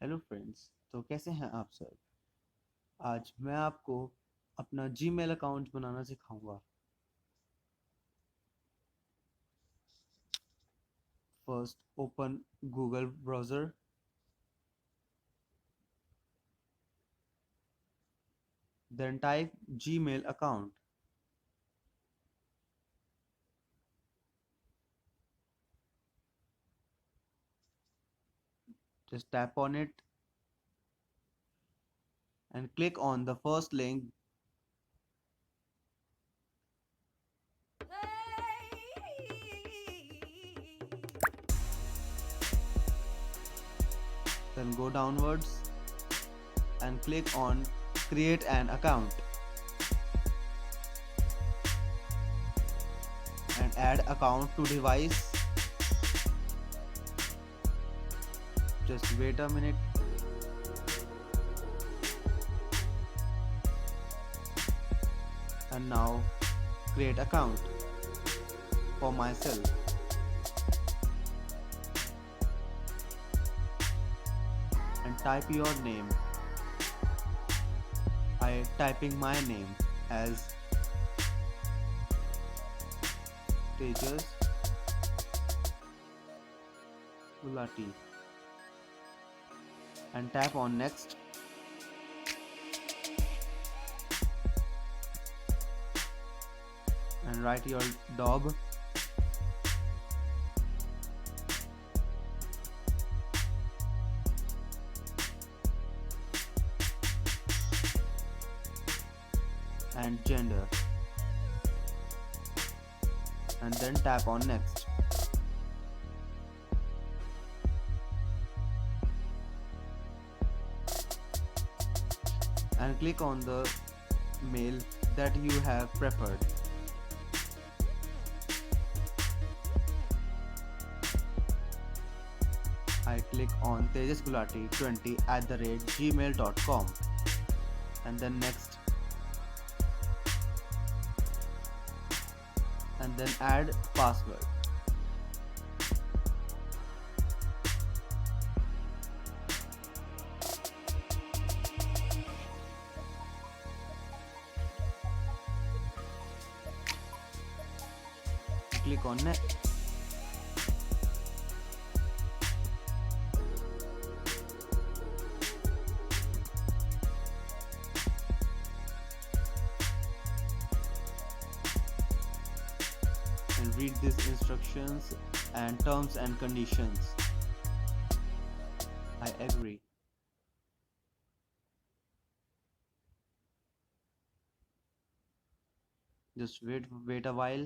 Hello friends. तो कैसे हैं आप सब। आज मैं आपको अपना जीमेल अकाउंट बनाना सिखाऊंगा। First open Google browser, then type Gmail account. Just tap on it and click on the first link. Then go downwards and click on create an account and add account to device. Just wait a minute. And now create account for myself and type your name. I typing my name as Tejas Gulati and tap on next and write your dob and gender and then tap on next. And click on the mail that you have prepared. I click on tejasgulati20@gmail.com and then next and then add password. Click on next and read these instructions and terms and conditions. I agree. Just wait a while.